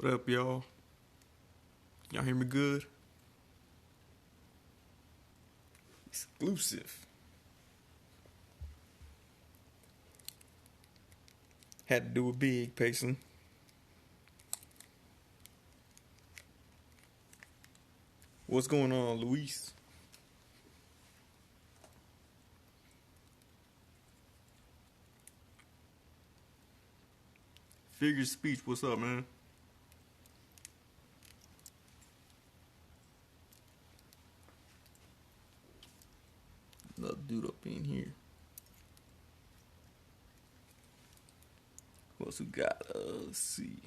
up, y'all? Y'all hear me good? Exclusive. Had to do it big, Payson. What's going on, Luis? Figure of speech, what's up, man? Another dude up in here. Who else we got? Let's see.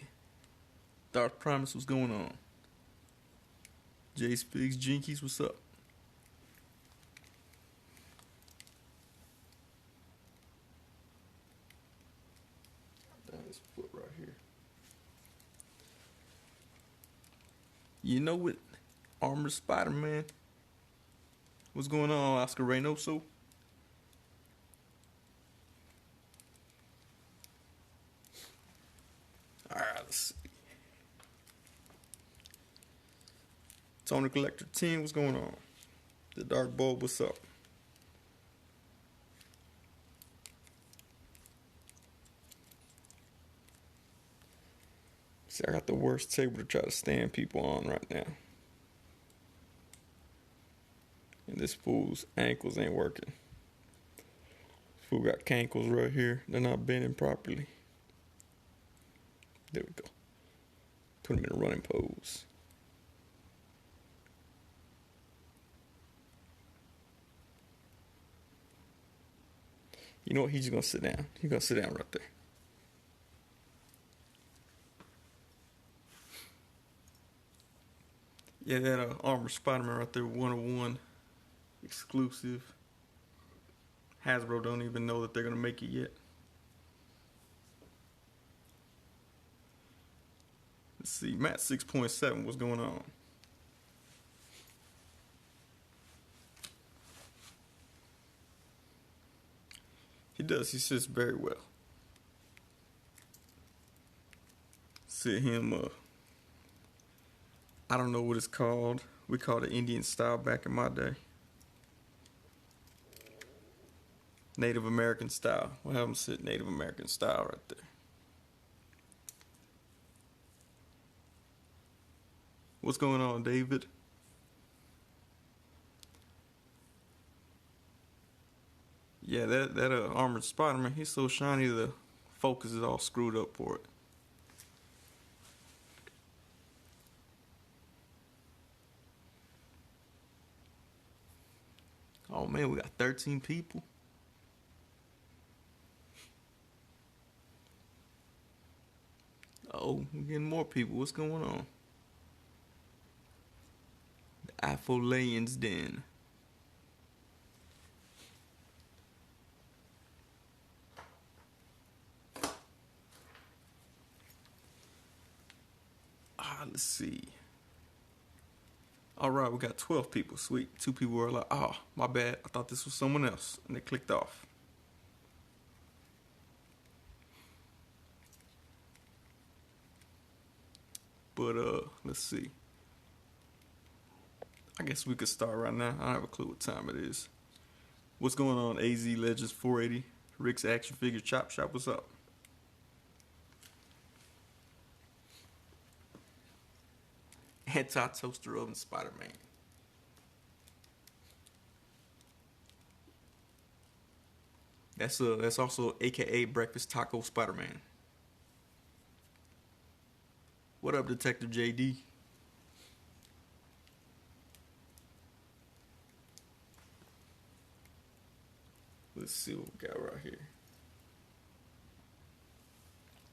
Dark Promise, what's going on? J Spigs, Jinkies, what's up? Down his foot right here. You know what? Armored Spider-Man. What's going on, Oscar Reynoso? Alright, let's see. Tony Collector 10, what's going on? The Dark Bulb, what's up? See, I got the worst table to try to stand people on right now. And this fool's ankles ain't working. This fool got cankles right here. They're not bending properly. There we go. Put him in a running pose. You know what? He's just gonna sit down. He's gonna sit down right there. Yeah, that Armored Spider-Man right there, 101 exclusive. Hasbro don't even know that they're gonna make it yet. Let's see, Matt 6.7, what's going on? He does, he sits very well. See him, I don't know what it's called. We called it Indian style back in my day. Native American style. We'll have him sit Native American style right there. What's going on, David? Yeah, that Armored Spider-Man, he's so shiny the focus is all screwed up for it. Oh man, we got 13 people. Oh, we're getting more people. What's going on? The Afolayan's Den. Let's see. All right, we got 12 people. Sweet. 2 people were like, oh, my bad. I thought this was someone else. And they clicked off. But, let's see. I guess we could start right now. I don't have a clue what time it is. What's going on, AZ Legends 480? Rick's Action Figure Chop Shop, what's up? Anti-toaster oven Spider-Man. That's also AKA Breakfast Taco Spider-Man. What up, Detective JD? Let's see what we got right here.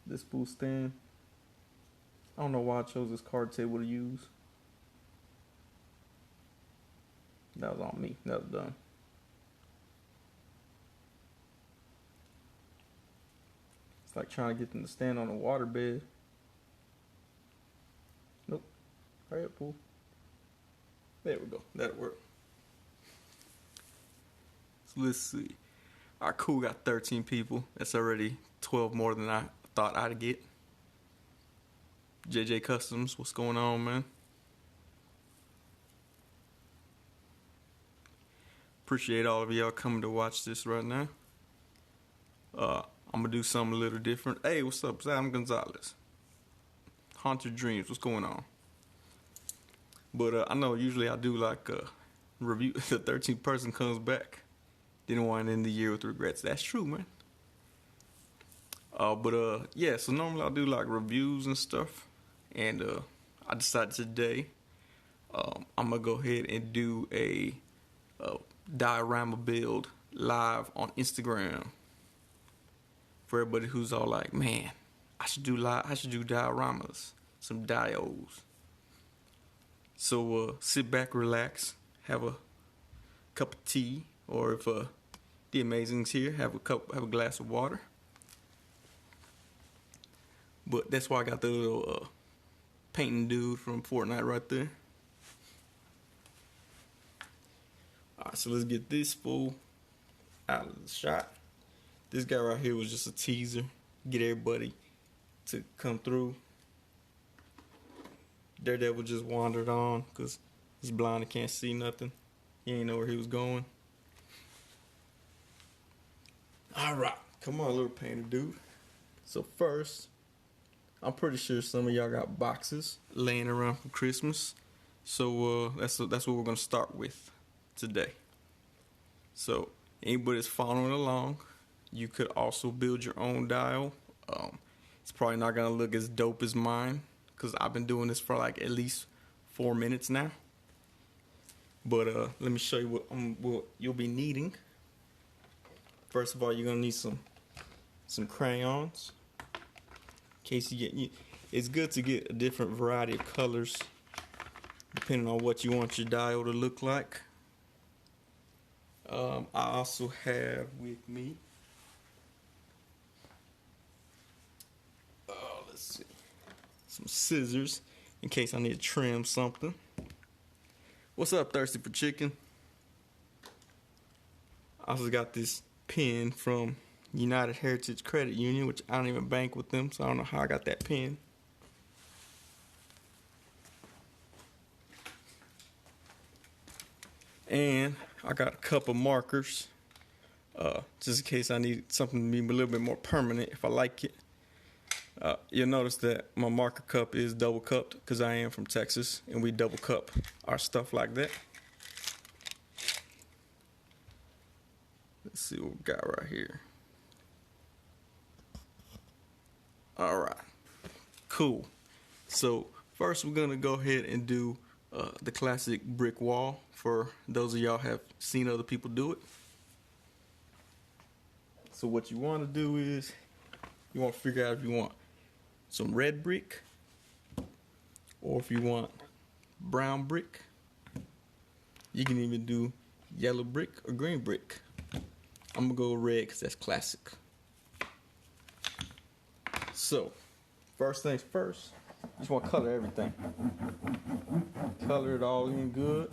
This fool stand. I don't know why I chose this card table to use. That was on me. That was done. It's like trying to get them to stand on a water bed. Nope. Hurry up, fool. There we go. That'll work. So let's see. Alright, cool. Got 13 people. That's already 12 more than I thought I'd get. JJ Customs, what's going on, man? Appreciate all of y'all coming to watch this right now. I'm gonna do something a little different. Hey, what's up? It's Adam Gonzalez. Haunted Dreams, what's going on? But I know usually I do like a review. The 13th person comes back. Didn't want to end the year with regrets. That's true, man. Yeah, so normally I do like reviews and stuff. And I decided today I'm going to go ahead and do a diorama build live on Instagram. For everybody who's all like, man, I should do dioramas, some dios. So sit back, relax, have a cup of tea, or if the Amazing's here, have a glass of water. But that's why I got the little painting dude from Fortnite right there. Alright, so let's get this fool out of the shot. This guy right here was just a teaser. Get everybody to come through. Daredevil just wandered on because he's blind and can't see nothing. He ain't know where he was going. Alright, come on, little painter dude. So first, I'm pretty sure some of y'all got boxes laying around for Christmas. So that's what we're gonna start with today. So anybody that's following along, you could also build your own dial. It's probably not gonna look as dope as mine because I've been doing this for like at least 4 minutes now. But let me show you what you'll be needing. First of all, you're gonna need some crayons. In case you get, it's good to get a different variety of colors depending on what you want your dial to look like. I also have with me, let's see, some scissors in case I need to trim something. What's up, Thirsty for Chicken? I also got this pen from United Heritage Credit Union, which I don't even bank with them, so I don't know how I got that pen. And I got a couple markers, just in case I need something to be a little bit more permanent if I like it. You'll notice that my marker cup is double cupped because I am from Texas and we double cup our stuff like that. Let's see what we got right here. Alright, cool. So first we're going to go ahead and do the classic brick wall for those of y'all have seen other people do it. So what you want to do is you want to figure out if you want some red brick or if you want brown brick. You can even do yellow brick or green brick. I'm going to go red because that's classic. So, first things first, you just want to color everything. Color it all in good.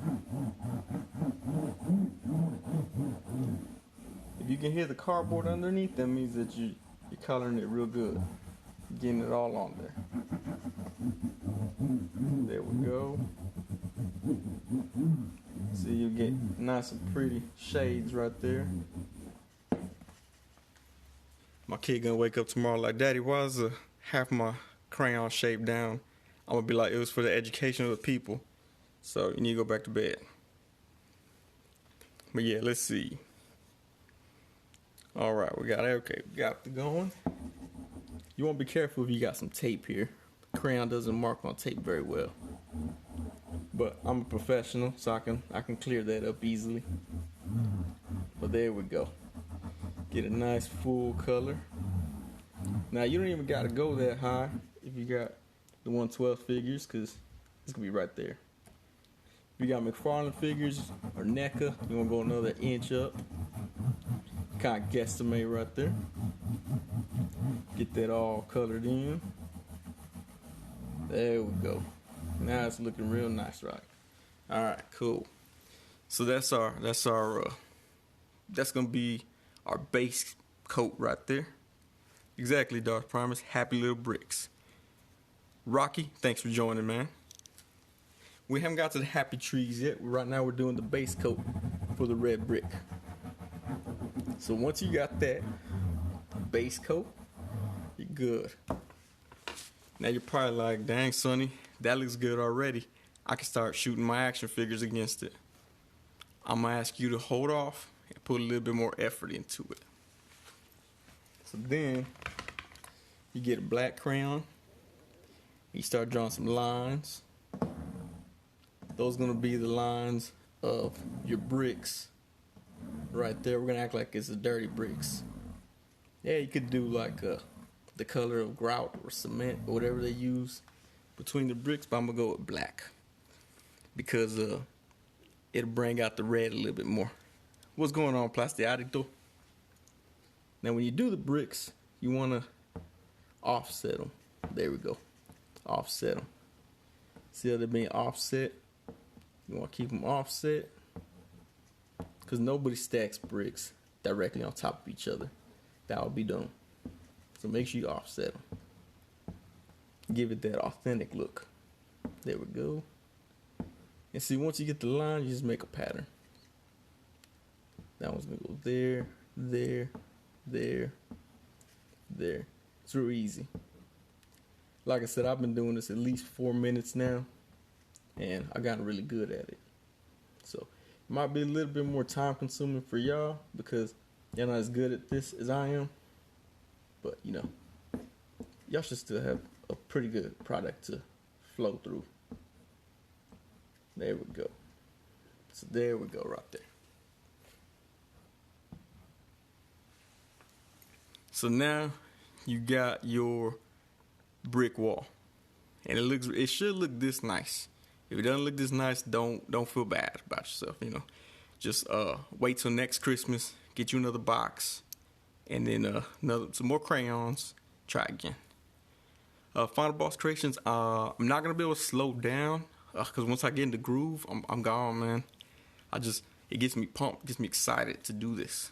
If you can hear the cardboard underneath, that means that you're coloring it real good. Getting it all on there. There we go. See, you get nice and pretty shades right there. My kid gonna wake up tomorrow like, Daddy, why is half my crayon shaped down? I'm gonna be like, it was for the education of the people. So you need to go back to bed. But yeah, let's see. All right, we got it going. You want to be careful if you got some tape here. Crayon doesn't mark on tape very well. But I'm a professional, so I can clear that up easily. But there we go. Get a nice full color. Now you don't even gotta go that high if you got the 1/12 figures, cause it's gonna be right there. If you got McFarlane figures or NECA, you wanna go another inch up. Kinda guesstimate right there. Get that all colored in. There we go. Now it's looking real nice, right? Alright, cool. So that's gonna be our base coat right there. Exactly, Dark Promise. Happy little bricks. Rocky, thanks for joining, man. We haven't got to the happy trees yet. Right now we're doing the base coat for the red brick. So once you got that base coat, you're good. Now you're probably like, dang, Sonny, that looks good already. I can start shooting my action figures against it. I'm going to ask you to hold off and put a little bit more effort into it. So then you get a black crayon. You start drawing some lines. Those are going to be the lines of your bricks. Right there, we're going to act like it's the dirty bricks. Yeah, you could do like the color of grout or cement or whatever they use between the bricks, but I'm going to go with black. Because it'll bring out the red a little bit more. What's going on, Plastic Adicto? Now when you do the bricks, you want to offset them. There we go. Offset them. See how they're being offset? You want to keep them offset. Because nobody stacks bricks directly on top of each other. That would be dumb. So make sure you offset them. Give it that authentic look. There we go. And see, once you get the line, you just make a pattern. That one's going to go there, there, there, there. It's real easy. Like I said, I've been doing this at least 4 minutes now, and I got really good at it. So it might be a little bit more time consuming for y'all because y'all not as good at this as I am. But, you know, y'all should still have a pretty good product to flow through. There we go. So there we go right there. So now you got your brick wall. And it should look this nice. If it doesn't look this nice, don't feel bad about yourself, you know. Just wait till next Christmas, get you another box, and then some more crayons, try again. Final Boss Creations, I'm not gonna be able to slow down. Because once I get in the groove, I'm gone, man. It gets me pumped, gets me excited to do this.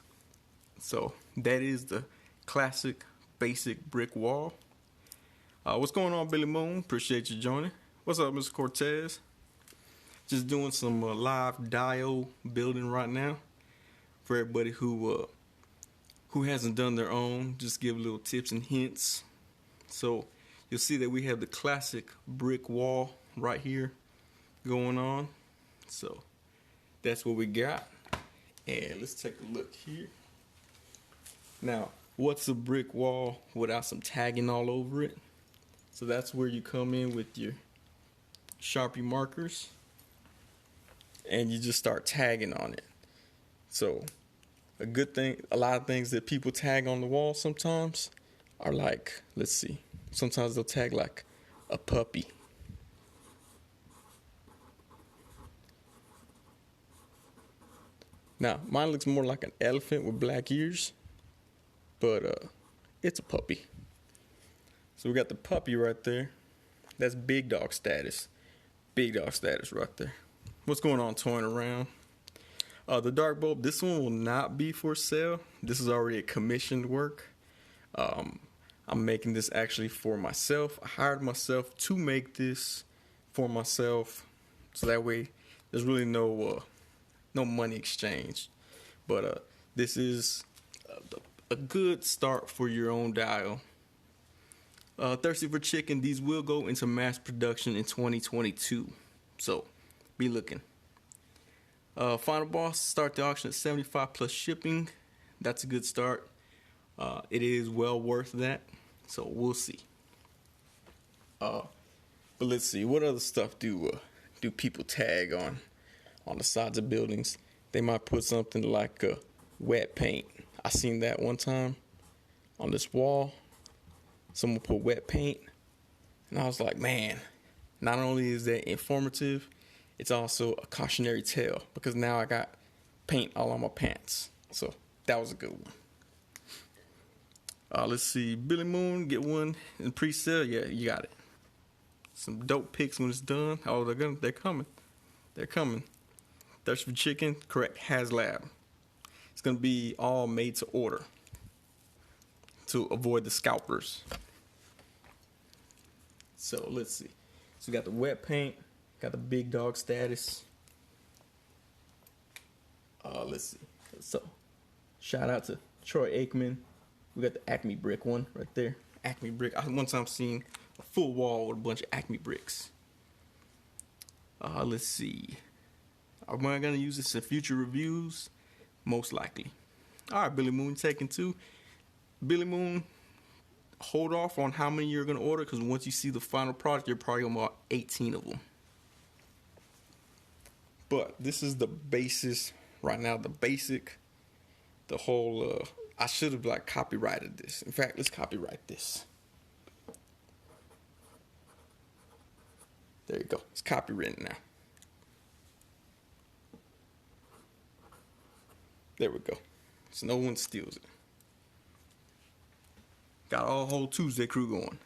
So that is the classic, basic brick wall. What's going on, Billy Moon? Appreciate you joining. What's up, Mr. Cortez? Just doing some live dio building right now for everybody who hasn't done their own. Just give little tips and hints. So you'll see that we have the classic brick wall right here going on. So that's what we got. And let's take a look here. Now, what's a brick wall without some tagging all over it? So that's where you come in with your Sharpie markers and you just start tagging on it. So a lot of things that people tag on the wall sometimes are like, let's see, sometimes they'll tag like a puppy. Now, mine looks more like an elephant with black ears, but it's a puppy. So we got the puppy right there. That's big dog status. Big dog status right there. What's going on, toying around? The dark bulb, this one will not be for sale. This is already a commissioned work. I'm making this actually for myself. I hired myself to make this for myself. So that way there's really no money exchanged. But this is a good start for your own dial. Thirsty for Chicken, these will go into mass production in 2022. So be looking. Final Boss, start the auction at $75 plus shipping. That's a good start. It is well worth that. So we'll see. But let's see, what other stuff do people tag on the sides of buildings? They might put something like wet paint. I seen that one time on this wall. Someone put wet paint, and I was like, man, not only is that informative, it's also a cautionary tale because now I got paint all on my pants. So that was a good one. Let's see, Billy Moon, get one in pre-sale. Yeah, you got it. Some dope pics when it's done. Oh, they're coming. They're coming. Thirsty for Chicken, correct, HasLab. It's gonna be all made to order to avoid the scalpers. So let's see. So we got the wet paint, got the big dog status. Let's see. So shout out to Troy Aikman. We got the Acme brick one right there. Acme brick. I one time seen a full wall with a bunch of Acme bricks. Let's see. Am I gonna use this in future reviews? Most likely. All right, Billy Moon taking 2. Billy Moon, hold off on how many you're gonna order, because once you see the final product, you're probably gonna want 18 of them. But this is the basis right now. The basic, the whole. I should have like copyrighted this. In fact, let's copyright this. There you go. It's copywritten now. There we go. So no one steals it. Got a whole Tuesday crew going.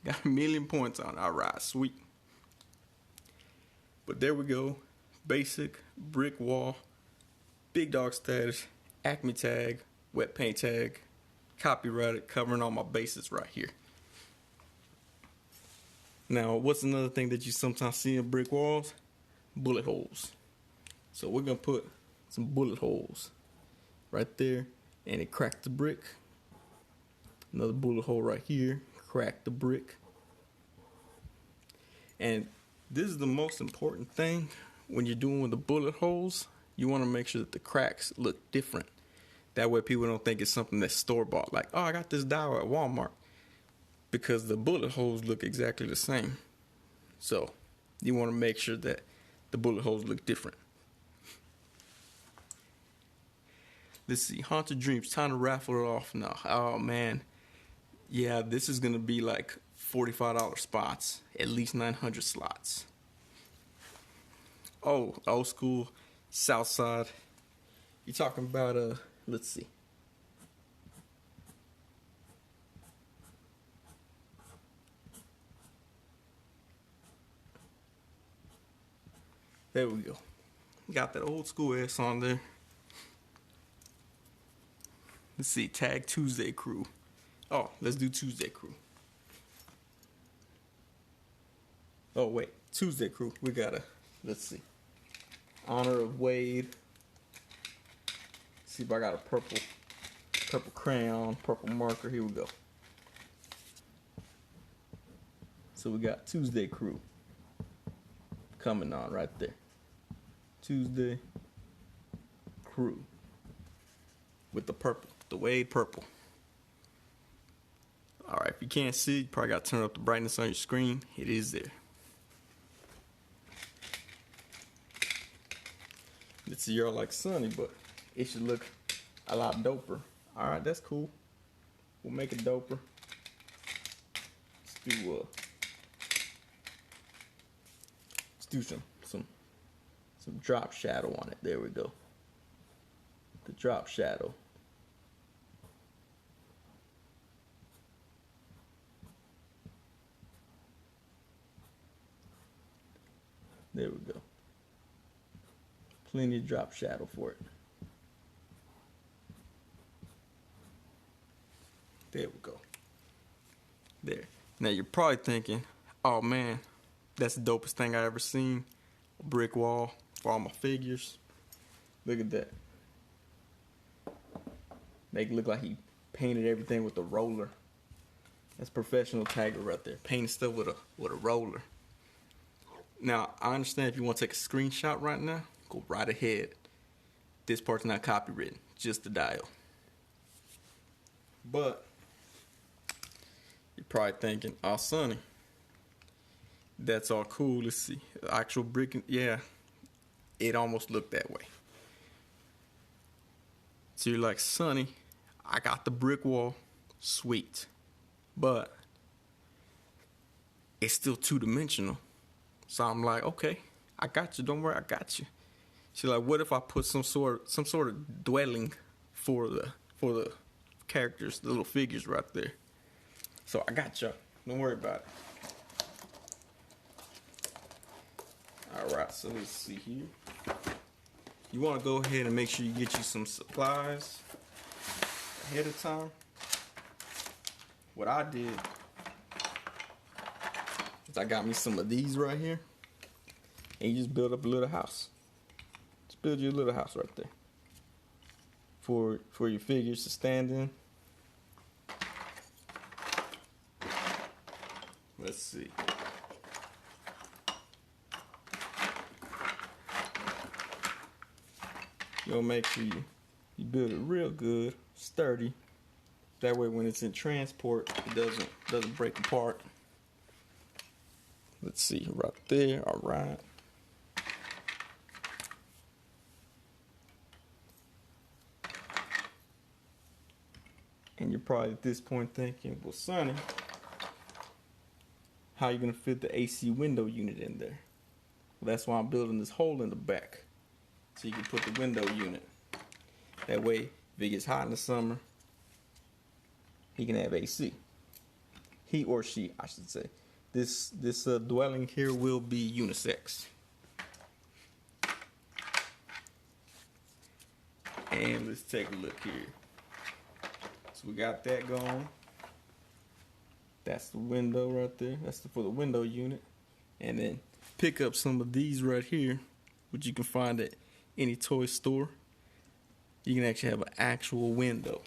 Got 1 million points on it. All right, sweet. But there we go. Basic, brick wall, big dog status, Acme tag, wet paint tag, copyrighted, covering all my bases right here. Now, what's another thing that you sometimes see in brick walls? Bullet holes. So we're going to put some bullet holes right there, and it cracked the brick. Another bullet hole right here, cracked the brick. And this is the most important thing when you're doing with the bullet holes. You want to make sure that the cracks look different. That way people don't think it's something that's store-bought. Like, oh, I got this dial at Walmart. Because the bullet holes look exactly the same. So you want to make sure that the bullet holes look different. Let's see. Haunted Dreams. Time to raffle it off now. Oh, man. Yeah, this is going to be like $45 spots. At least 900 slots. Oh, old school. South side. You're talking about, let's see. There we go. Got that old school ass on there. Let's see. Tag Tuesday crew. Oh, let's do Tuesday crew. Oh, wait. Tuesday crew. We gotta, let's see. Honor of Wade. See if I got a purple crayon, purple marker. Here we go. So we got Tuesday crew coming on right there. Tuesday crew with the purple, the Wade purple. All right, if you can't see, you probably got to turn up the brightness on your screen. It is there. Let's see, you're like Sonny, but it should look a lot doper. All right, that's cool. We'll make it doper. Let's do some drop shadow on it. There we go. The drop shadow. There we go. Plenty of drop shadow for it. There we go. There. Now you're probably thinking, oh man, that's the dopest thing I ever seen. A brick wall for all my figures. Look at that. Make it look like he painted everything with a roller. That's professional tagger right there. Painting stuff with a roller. Now, I understand if you want to take a screenshot right now, go right ahead. This part's not copywritten, just the dial. But you're probably thinking, oh, Sonny, that's all cool. Let's see. The actual brick, yeah, it almost looked that way. So you're like, Sonny, I got the brick wall, sweet. But it's still two-dimensional. So I'm like, okay, I got you. Don't worry, I got you. She's like, what if I put some sort of dwelling for the characters, the little figures right there? So I got you. Don't worry about it. All right, so let's see here. You want to go ahead and make sure you get you some supplies ahead of time. What I did, I got me some of these right here. And you just build up a little house. Just build your little house right there. For your figures to stand in. Let's see. You'll make sure you build it real good, sturdy. That way when it's in transport, it doesn't break apart. Let's see, right there, all right. And you're probably at this point thinking, well, Sonny, how are you gonna fit the AC window unit in there? Well, that's why I'm building this hole in the back. So you can put the window unit. That way, if it gets hot in the summer, he can have AC. He or she, I should say. This dwelling here will be unisex. And let's take a look here. So we got that going. That's the window right there. That's for the window unit. And then pick up some of these right here, which you can find at any toy store. You can actually have an actual window,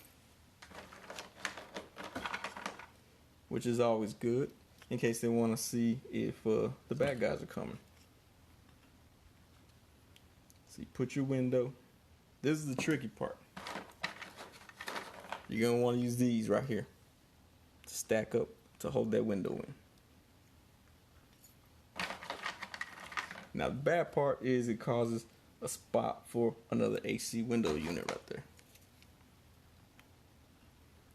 which is always good in case they want to see if the bad guys are coming. So you put your window. This is the tricky part. You're going to want to use these right here to stack up to hold that window in. Now the bad part is it causes a spot for another AC window unit right there.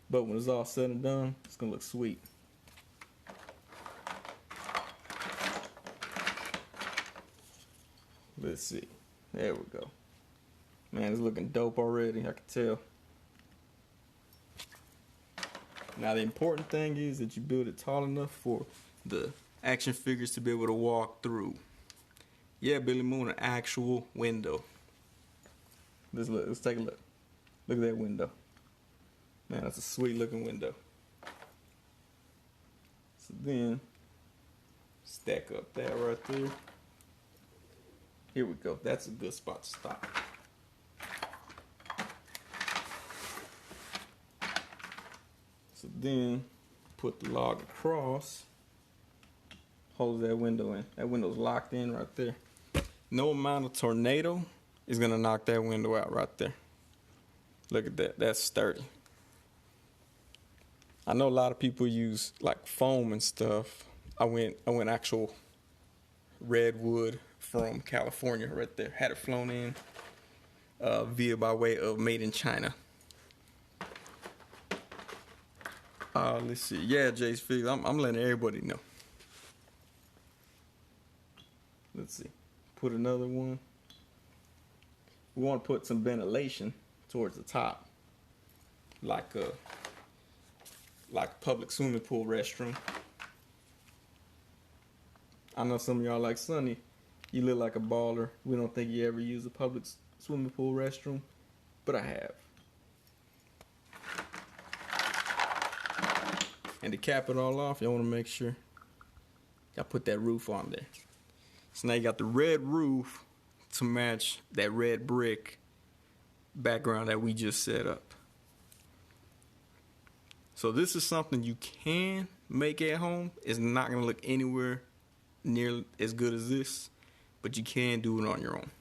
But when it's all said and done, it's going to look sweet. Let's see. There we go. Man, it's looking dope already, I can tell. Now the important thing is that you build it tall enough for the action figures to be able to walk through. Yeah, Billy Moon, an actual window. Let's take a look. Look at that window. Man, that's a sweet looking window. So then, stack up that right there. Here we go. That's a good spot to stop. So then, put the log across. Holds that window in. That window's locked in right there. No amount of tornado is gonna knock that window out right there. Look at that. That's sturdy. I know a lot of people use like foam and stuff. I went actual redwood from California right there. Had it flown in via by way of made in China. Let's see. Yeah, Jay's Figs. I'm letting everybody know. Let's see. Put another one. We want to put some ventilation towards the top, like a public swimming pool restroom. I know some of y'all like Sonny. You look like a baller. We don't think you ever use a public swimming pool restroom, but I have. And to cap it all off, y'all want to make sure y'all put that roof on there. So now you got the red roof to match that red brick background that we just set up. So this is something you can make at home. It's not going to look anywhere near as good as this, but you can do it on your own.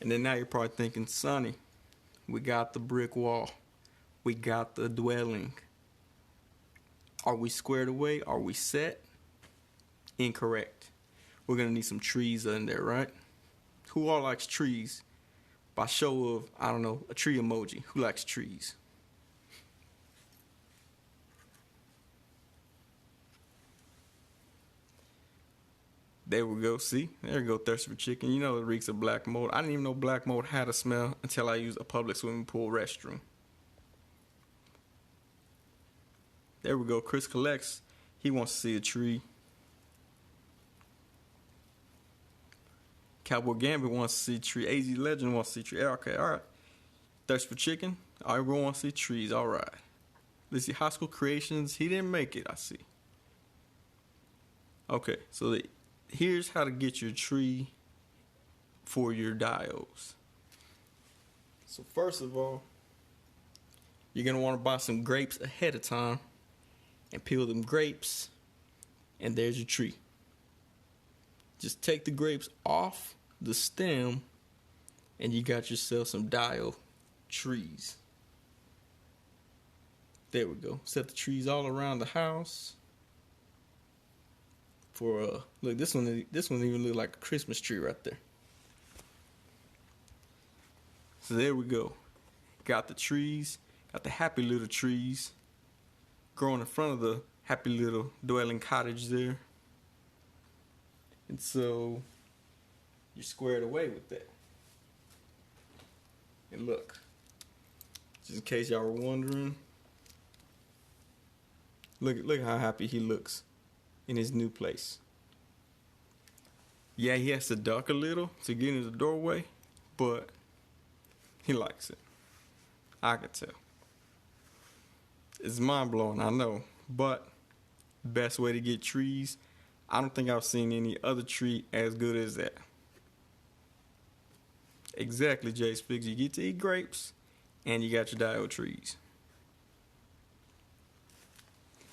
And then now you're probably thinking, Sonny, we got the brick wall. We got the dwelling. Are we squared away? Are we set? Incorrect. We're going to need some trees in there, right? Who all likes trees? By show of, I don't know, a tree emoji. Who likes trees? There we go. See? There we go, Thirsty for Chicken. You know it reeks of black mold. I didn't even know black mold had a smell until I used a public swimming pool restroom. There we go. Chris Collects. He wants to see a tree. Cowboy Gambit wants to see a tree. AZ Legend wants to see a tree. Okay, all right. Thirst for Chicken. Everyone wants to see trees. All right. let's see, High School Creations. He didn't make it, I see. Okay, so here's how to get your tree for your diodes. So first of all, you're going to want to buy some grapes ahead of time and peel them grapes, and there's your tree. Just take the grapes off the stem, and you got yourself some diode trees. There we go. Set the trees all around the house. Look, this one even look like a Christmas tree right there. So there we go. Got the trees, got the happy little trees growing in front of the happy little dwelling cottage there. And so you're squared away with that. And look, just in case y'all were wondering, look how happy he looks in his new place. Yeah, he has to duck a little to get into the doorway, but he likes it. I can tell. It's mind-blowing, I know, but best way to get trees, I don't think I've seen any other tree as good as that. Exactly, Jay Spigs. You get to eat grapes, and you got your diode trees.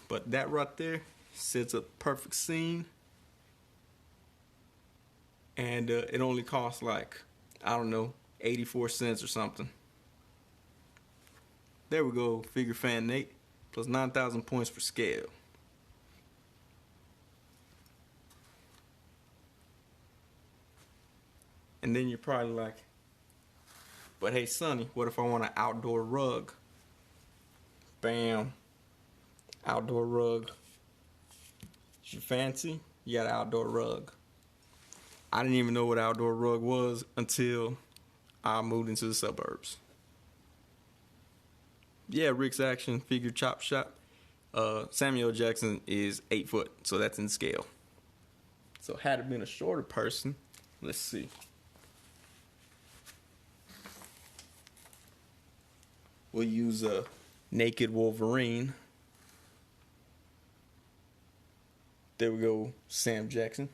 But that right there sets a perfect scene, and it only costs like, I don't know, 84 cents or something. There we go, Figure Fan Nate, plus 9,000 points for scale. And then you're probably like, but hey, Sonny, what if I want an outdoor rug? Bam. Outdoor rug. You fancy? You got an outdoor rug. I didn't even know what outdoor rug was until I moved into the suburbs. Yeah, Rick's Action Figure Chop Shop. Samuel Jackson is 8 foot, so that's in scale. So had it been a shorter person, let's see. We'll use a naked Wolverine. There we go, Sam Jackson.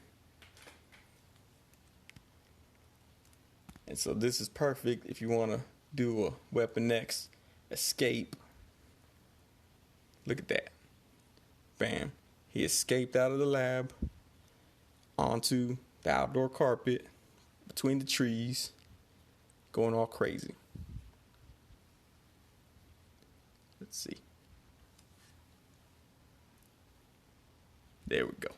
And so this is perfect if you want to do a Weapon X escape. Look at that. Bam. He escaped out of the lab onto the outdoor carpet between the trees, going all crazy. Let's see. There we go.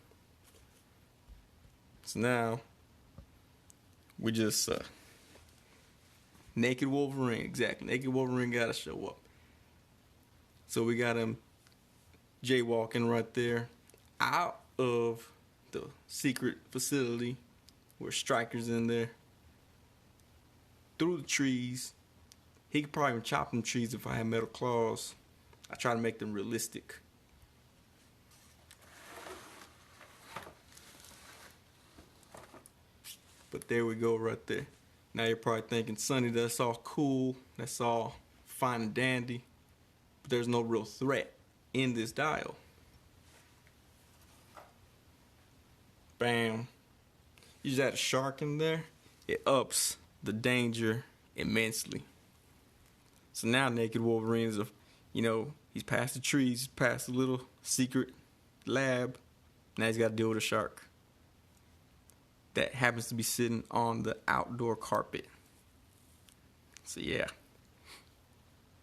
So now we just naked Wolverine, exactly. Naked Wolverine gotta show up. So we got him jaywalking right there out of the secret facility where Stryker's in there. Through the trees. He could probably even chop them trees if I had metal claws. I try to make them realistic. But there we go right there. Now you're probably thinking, Sonny, that's all cool. That's all fine and dandy. But there's no real threat in this dial. Bam. You just add a shark in there. It ups the danger immensely. So now Naked Wolverine is, he's past the trees, past the little secret lab. Now he's got to deal with a shark that happens to be sitting on the outdoor carpet. So yeah,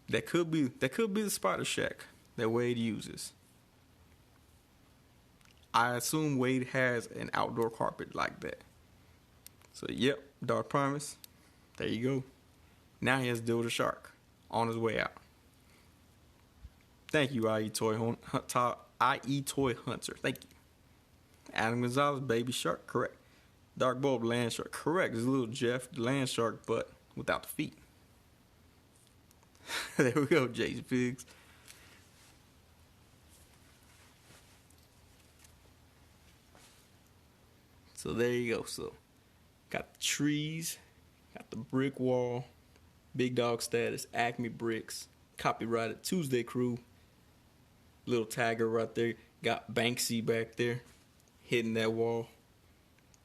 that could be the Spider Shack that Wade uses. I assume Wade has an outdoor carpet like that. So yep, Dark Promise. There you go. Now he has to deal with a shark on his way out. Thank you, IE Toy Hunter. Thank you. Adam Gonzalez, Baby Shark, correct. Dark Bulb, Land Shark, correct. There's a little Jeff, the Land Shark, but without the feet. There we go, Jason Pigs. So there you go. So got the trees, got the brick wall, Big Dog Status, Acme Bricks, copyrighted Tuesday Crew. Little tagger right there. Got Banksy back there, hitting that wall.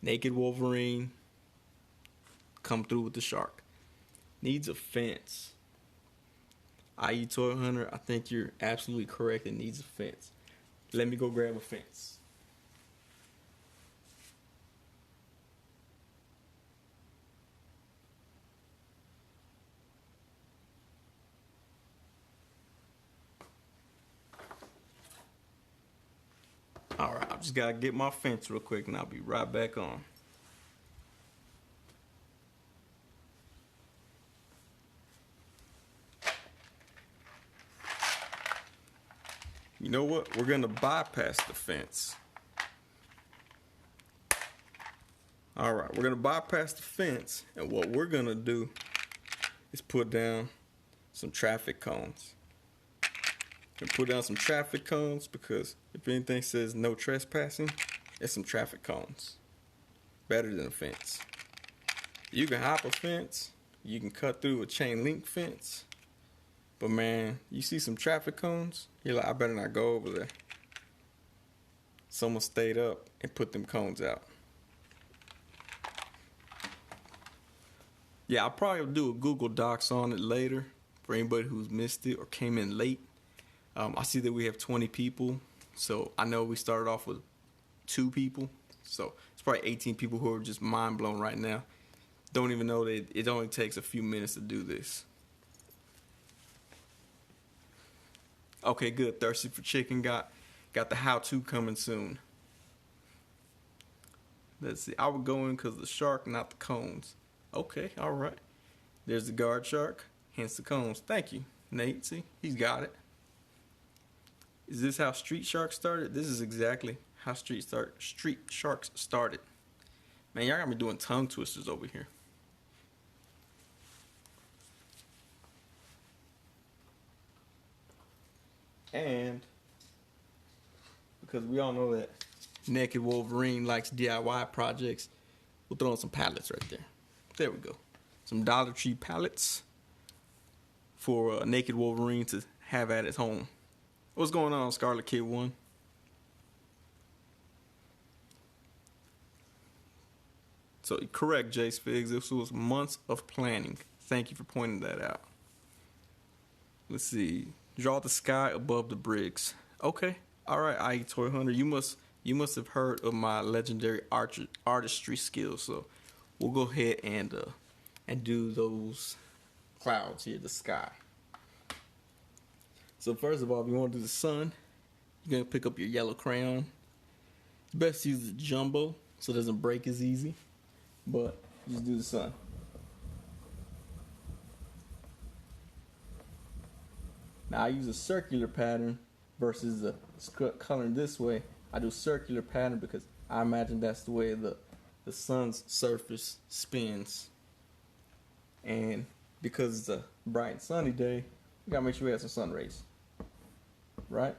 Naked Wolverine. Come through with the shark. Needs a fence. IE Toy Hunter, I think you're absolutely correct. It needs a fence. Let me go grab a fence. Alright, I just gotta get my fence real quick and I'll be right back on. You know what? We're gonna bypass the fence. Alright, we're gonna bypass the fence, and what we're gonna do is put down some traffic cones. And put down some traffic cones because if anything says no trespassing, it's some traffic cones. Better than a fence. You can hop a fence, you can cut through a chain link fence, but man, you see some traffic cones, you're like, I better not go over there. Someone stayed up and put them cones out. Yeah, I'll probably do a Google Docs on it later for anybody who's missed it or came in late. I see that we have 20 people, so I know we started off with 2 people, so it's probably 18 people who are just mind blown right now. Don't even know that it only takes a few minutes to do this. Okay, good. Thirsty for Chicken got the how-to coming soon. Let's see. I would go in because of the shark, not the cones. Okay, all right. There's the guard shark, hence the cones. Thank you, Nate. See, he's got it. Is this how Street Sharks started? This is exactly how Street Sharks started. Man, y'all got me doing tongue twisters over here. And because we all know that Naked Wolverine likes DIY projects, we'll throw in some pallets right there. There we go. Some Dollar Tree pallets for Naked Wolverine to have at his home. What's going on, Scarlet Kid 1? So, correct, Jace Figs. This was months of planning. Thank you for pointing that out. Let's see. Draw the sky above the bricks. Okay. All right, IE Toy Hunter. You must have heard of my legendary artistry skills. So, we'll go ahead and do those clouds here, the sky. So first of all, if you want to do the sun, you're going to pick up your yellow crayon. It's best to use the jumbo so it doesn't break as easy. But just do the sun. Now I use a circular pattern versus the coloring this way. I do a circular pattern because I imagine that's the way the sun's surface spins. And because it's a bright and sunny day, you gotta make sure we have some sun rays. Right?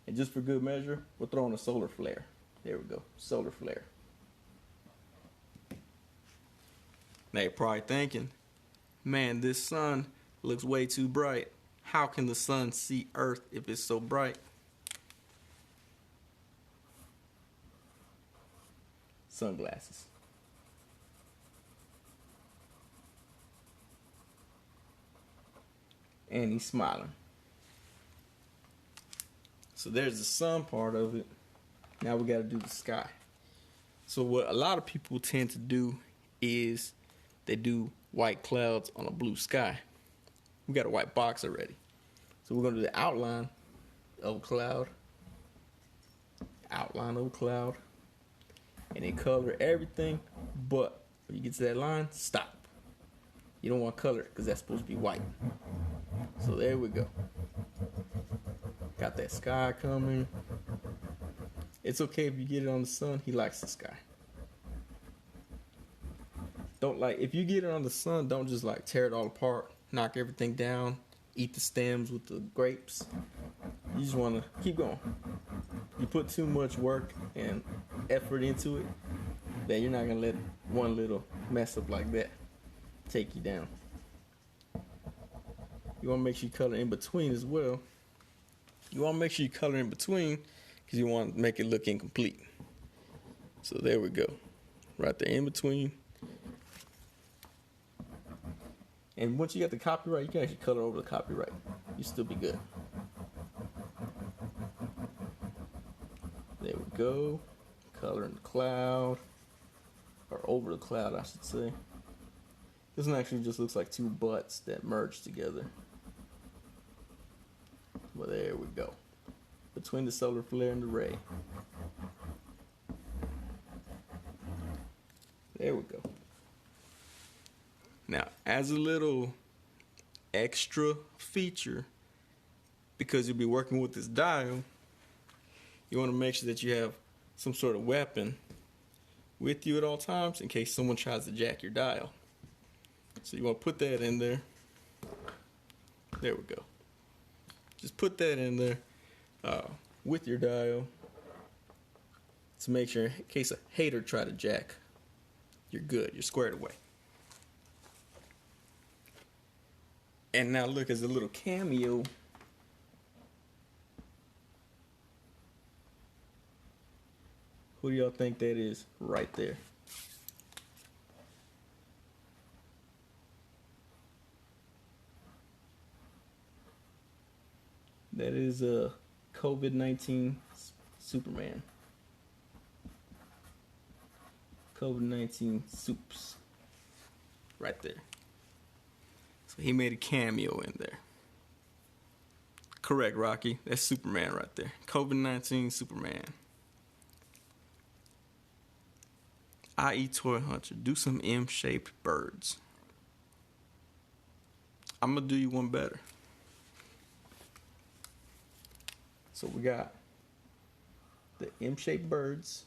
And just for good measure, we're throwing a solar flare. There we go. Solar flare. Now you're probably thinking, man, this sun looks way too bright. How can the sun see Earth if it's so bright? Sunglasses. And he's smiling. So there's the sun part of it. Now we got to do the sky. So what a lot of people tend to do is they do white clouds on a blue sky. We got a white box already. So we're going to do the outline of a cloud. Outline of a cloud. And then color everything. But when you get to that line, stop. You don't want to color it because that's supposed to be white. So there we go. Got that sky coming. It's okay if you get it on the sun. He likes the sky. If you get it on the sun, don't just tear it all apart, knock everything down, eat the stems with the grapes. You just want to keep going. You put too much work and effort into it, then you're not going to let one little mess up like that take you down. You want to make sure you color in between as well. You want to make sure you color in between because you want to make it look incomplete. So there we go. Right there in between. And once you got the copyright, you can actually color over the copyright. You still be good. There we go. Color in the cloud. Or over the cloud, I should say. This one actually just looks like two butts that merge together. Well, there we go. Between the solar flare and the ray. There we go. Now, as a little extra feature, because you'll be working with this dial, you want to make sure that you have some sort of weapon with you at all times in case someone tries to jack your dial. So you want to put that in there. There we go. Just put that in there with your dial to make sure in case a hater try to jack, you're good. You're squared away. And now look, as a little cameo, who do y'all think that is right there? That is a COVID-19 Superman. COVID-19 Soups. Right there. So he made a cameo in there. Correct, Rocky. That's Superman right there. COVID-19 Superman. I.E. Toy Hunter. Do some M-shaped birds. I'm going to do you one better. So we got the M-shaped birds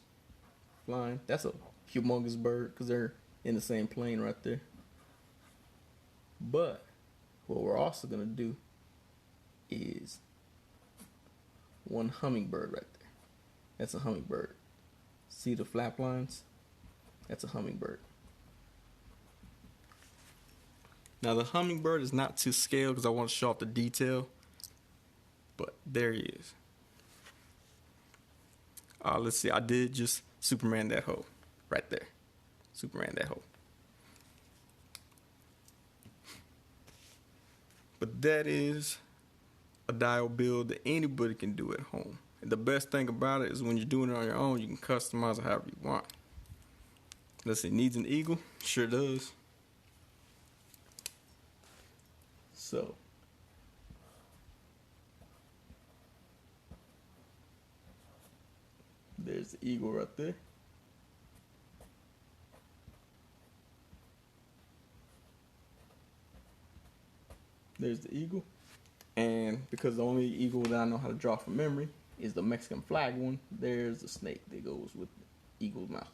flying. That's a humongous bird because they're in the same plane right there. But what we're also going to do is one hummingbird right there. That's a hummingbird. See the flap lines? That's a hummingbird. Now the hummingbird is not to scale because I want to show off the detail. But there he is. Let's see. I did just Superman that hoe. Right there. Superman that hoe. But that is a dial build that anybody can do at home. And the best thing about it is when you're doing it on your own, you can customize it however you want. Let's see. Needs an eagle? Sure does. So. There's the eagle right there. There's the eagle. And because the only eagle that I know how to draw from memory is the Mexican flag one, there's the snake that goes with the eagle's mouth.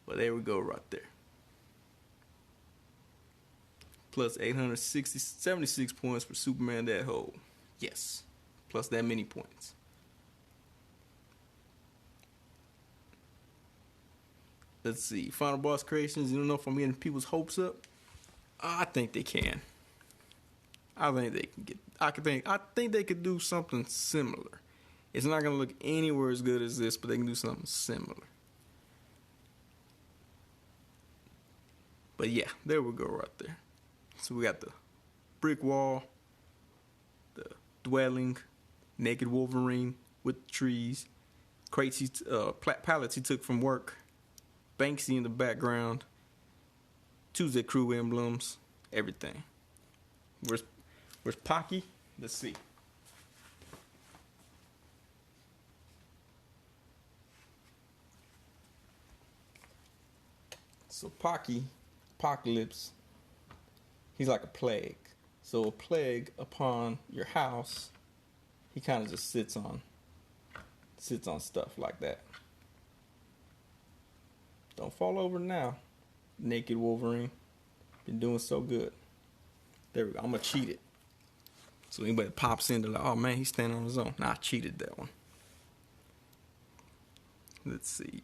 Well, there we go right there. Plus 876 points for Superman that hoe. Yes. Plus that many points. Let's see. Final boss creations. You don't know if I'm getting people's hopes up. I think they can. I think they can get. I think they could do something similar. It's not gonna look anywhere as good as this, but they can do something similar. But yeah, there we go right there. So we got the brick wall, the dwelling, naked Wolverine with trees, crates, pallets he took from work, Banksy in the background, Tuesday Crew emblems, everything. Where's Pocky? Let's see. So Pocky, Apocalypse, he's like a plague. So a plague upon your house, he kind of just sits on stuff like that. Don't fall over now, naked Wolverine. Been doing so good. There we go. I'm gonna cheat it. So anybody pops in, they're like, oh man, he's standing on his own. Nah, I cheated that one. Let's see.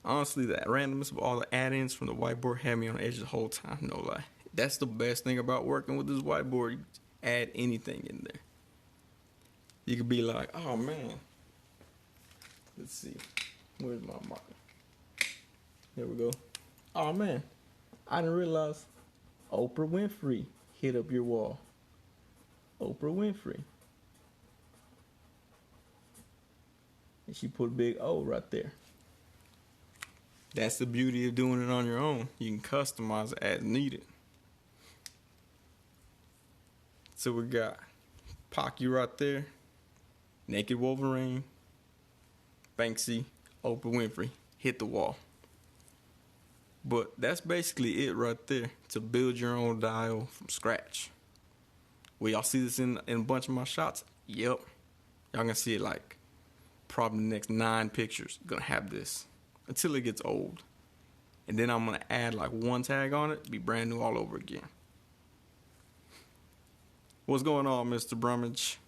Honestly, that randomness of all the add-ins from the whiteboard had me on the edge the whole time. No lie. That's the best thing about working with this whiteboard. You add anything in there. You could be like, oh man, let's see, where's my marker? There we go. Oh man, I didn't realize Oprah Winfrey hit up your wall. Oprah Winfrey. And she put a big O right there. That's the beauty of doing it on your own. You can customize it as needed. So we got Pocky right there, Naked Wolverine, Banksy, Oprah Winfrey, hit the wall. But that's basically it right there, to build your own dial from scratch. Will y'all see this in a bunch of my shots? Yep. Y'all gonna see it like probably the next 9 pictures. Gonna have this until it gets old. And then I'm gonna add like one tag on it, be brand new all over again. What's going on, Mr. Brummage?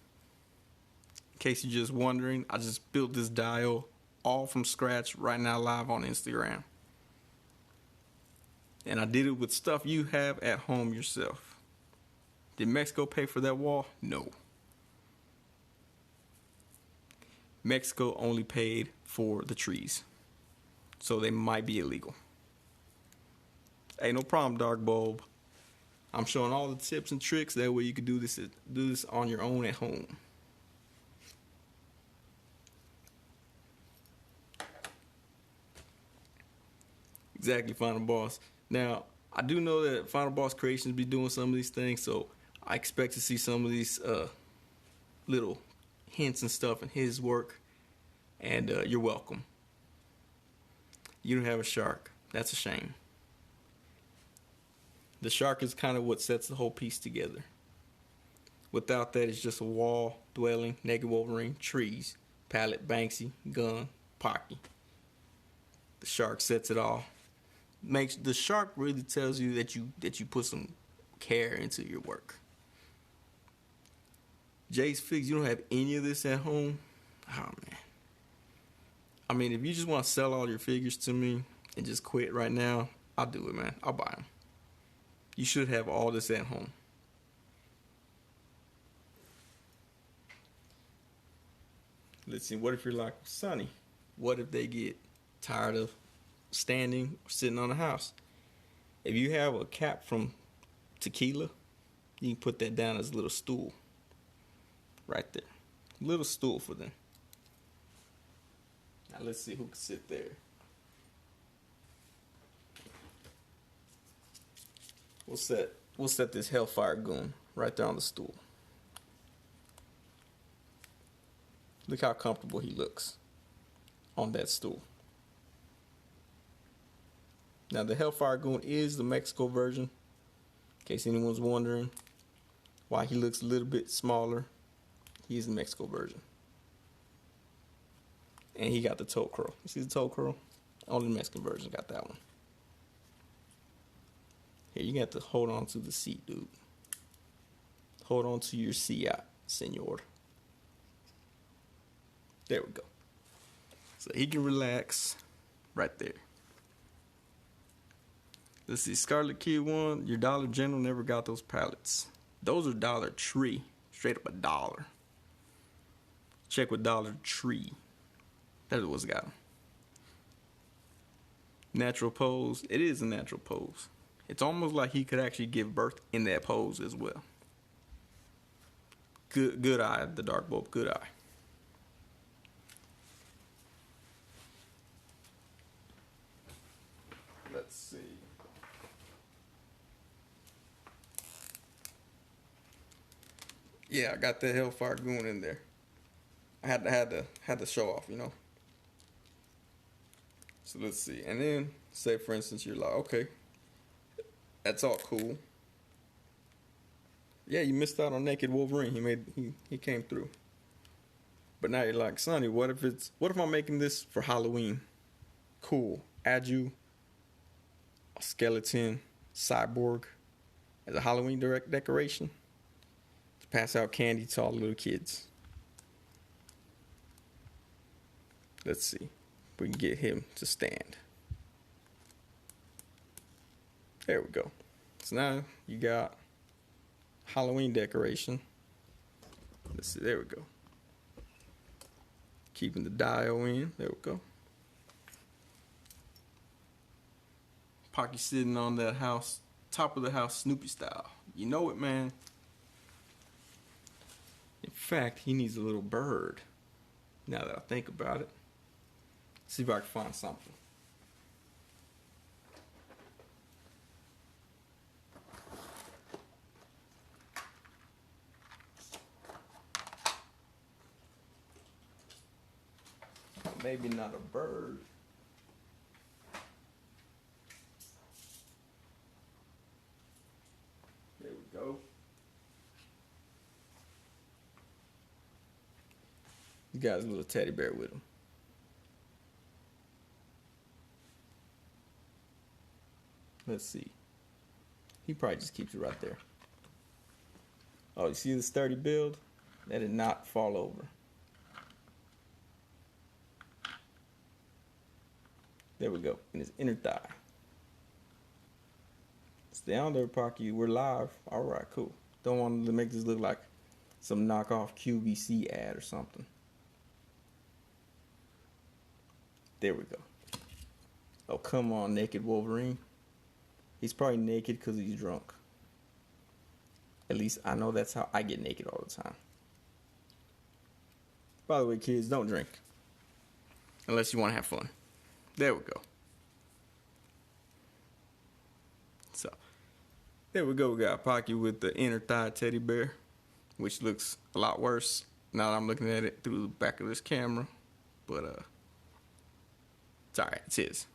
In case you're just wondering, I just built this dial all from scratch right now live on Instagram. And I did it with stuff you have at home yourself. Did Mexico pay for that wall? No. Mexico only paid for the trees. So they might be illegal. Hey, no problem, Dark Bulb. I'm showing all the tips and tricks. That way you can do this on your own at home. Exactly, Final Boss. Now, I do know that Final Boss Creations be doing some of these things, so I expect to see some of these little hints and stuff in his work, and you're welcome. You don't have a shark. That's a shame. The shark is kind of what sets the whole piece together. Without that, it's just a wall, dwelling, Naked Wolverine, trees, palette, Banksy, gun, Pocky. The shark sets it all. Makes the shark really tells you that you put some care into your work. Jay's Figs, you don't have any of this at home? Oh man. I mean, if you just want to sell all your figures to me and just quit right now, I'll do it, man. I'll buy them. You should have all this at home. Let's see, what if you're like Sonny? What if they get tired of standing or sitting on the house? If you have a cap from tequila, you can put that down as a little stool. Right there. Little stool for them. Now let's see who can sit there. We'll set this Hellfire Goon right there on the stool. Look how comfortable he looks on that stool. Now the Hellfire Goon is the Mexico version, in case anyone's wondering why he looks a little bit smaller. He's the Mexico version. And he got the toe curl. You see the toe curl? Only the Mexican version got that one. Here, you got to hold on to the seat, dude. Hold on to your seat, senor. There we go. So he can relax right there. Let's see, Scarlet Kid 1, your Dollar General never got those pallets. Those are Dollar Tree. Straight up $1. Check with Dollar Tree. That's what's got them. Natural pose. It is a natural pose. It's almost like he could actually give birth in that pose as well. Good eye, the Dark Bulb. Good eye. Let's see. Yeah, I got that Hellfire Goon in there. I had to show off, you know. So let's see. And then say for instance you're like, okay, that's all cool. Yeah, you missed out on Naked Wolverine. He came through. But now you're like, Sonny, what if I'm making this for Halloween? Cool. Add you a skeleton cyborg as a Halloween decoration to pass out candy to all the little kids. Let's see if we can get him to stand. There we go. So now you got Halloween decoration. Let's see, there we go. Keeping the dial in, there we go. Pocky sitting on that house, top of the house, Snoopy style. You know it, man. In fact, he needs a little bird. Now that I think about it. See if I can find something. Maybe not a bird. There we go. He got his little teddy bear with him. Let's see. He probably just keeps it right there. Oh, you see the sturdy build? That did not fall over. There we go, in his inner thigh. Stay on there, Pocky. We're live. All right, cool. Don't want to make this look like some knockoff QVC ad or something. There we go. Oh, come on, naked Wolverine. He's probably naked because he's drunk. At least I know that's how I get naked all the time. By the way, kids, don't drink. Unless you want to have fun. There we go. So, there we go. We got Pocky with the inner thigh teddy bear, which looks a lot worse now that I'm looking at it through the back of this camera. But, it's alright. It's his.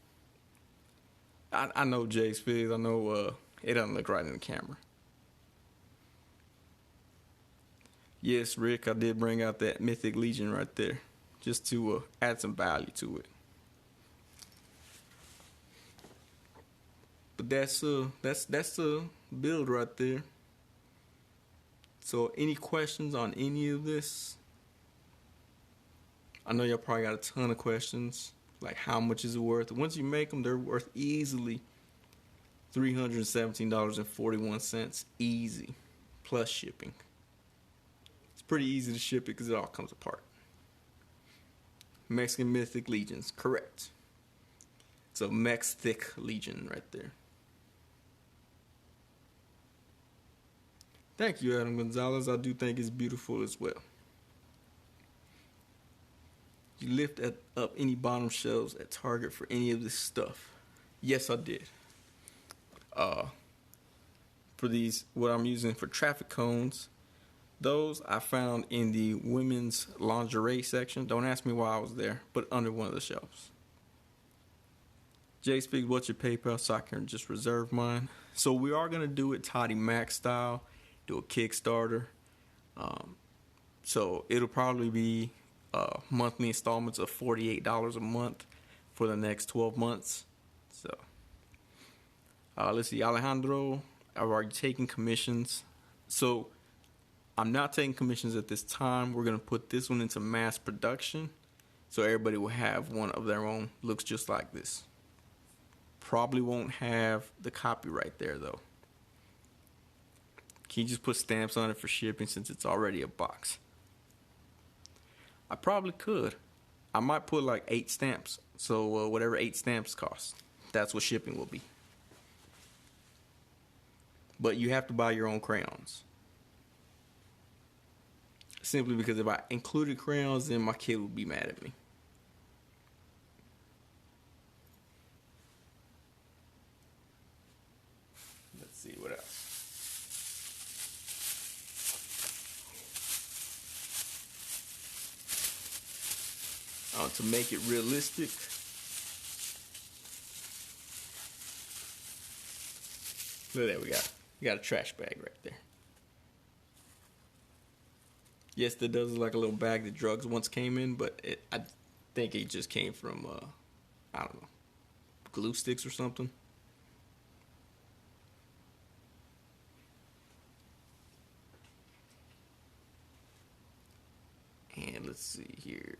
I know Jay's Fizz. I know it doesn't look right in the camera. Yes, Rick, I did bring out that Mythic Legion right there, just to add some value to it. But that's the build right there. So any questions on any of this? I know y'all probably got a ton of questions, like how much is it worth? Once you make them, they're worth easily $317.41, easy, plus shipping. It's pretty easy to ship it because it all comes apart. Mexican Mythic Legions, correct. It's a Mex-thick Legion right there. Thank you, Adam Gonzalez. I do think it's beautiful as well. You lift up any bottom shelves at Target for any of this stuff? Yes, I did. For these, what I'm using for traffic cones, those I found in the women's lingerie section. Don't ask me why I was there, but under one of the shelves. Jay speaks, what's your PayPal so I can just reserve mine? So we are going to do it Toddy Mac style, do a Kickstarter. So it'll probably be monthly installments of $48 a month for the next 12 months. So let's see, Alejandro, are you taking commissions? So I'm not taking commissions at this time. We're going to put this one into mass production so everybody will have one of their own. Looks just like this. Probably won't have the copyright there though. Can you just put stamps on it for shipping since it's already a box? I probably could. I might put like 8 stamps. So whatever 8 stamps cost, that's what shipping will be. But you have to buy your own crayons. Simply because if I included crayons, then my kid would be mad at me. Let's see what else. To make it realistic, look at that, we got a trash bag right there. Yes, that does look like a little bag that drugs once came in, but I think it just came from I don't know, glue sticks or something. And let's see here.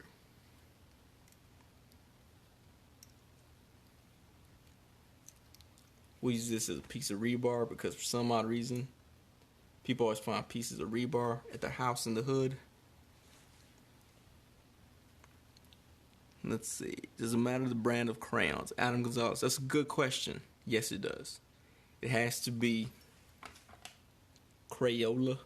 we'll use this as a piece of rebar because for some odd reason, people always find pieces of rebar at their house in the hood. Let's see. Does it matter the brand of crayons? Adam Gonzalez. That's a good question. Yes, it does. It has to be Crayola.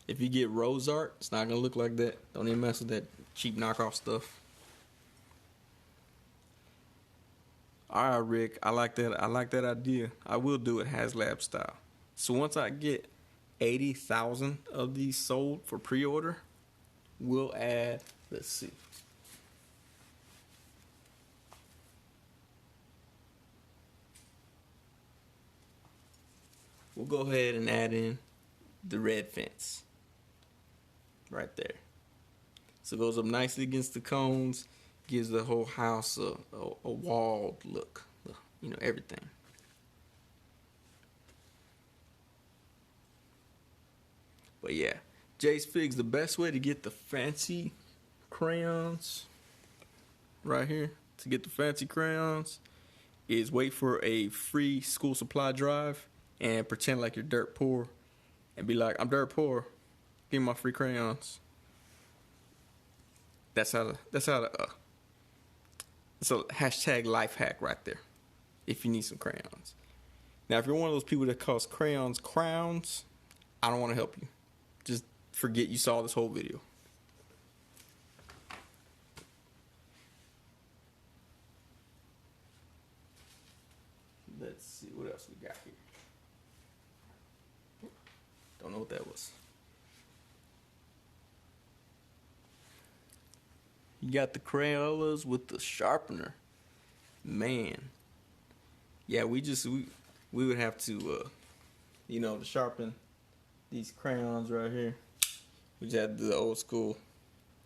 If you get Rose Art, it's not going to look like that. Don't even mess with that cheap knockoff stuff. All right, Rick. I like that. I like that idea. I will do it HasLab style. So once I get 80,000 of these sold for pre-order, we'll add, let's see. We'll go ahead and add in the red fence right there. So it goes up nicely against the cones, gives the whole house a walled look, you know, everything. But yeah, Jay's Figs, the best way to get the fancy crayons right here, to get the fancy crayons, is wait for a free school supply drive and pretend like you're dirt poor and be like, I'm dirt poor, give me my free crayons. That's a hashtag life hack right there if you need some crayons. Now, if you're one of those people that calls crayons crowns, I don't want to help you. Just forget you saw this whole video. Let's see what else we got here. Don't know what that was. You got the Crayolas with the sharpener. Man. Yeah, we would have to, to sharpen these crayons right here. We just had to do the old school,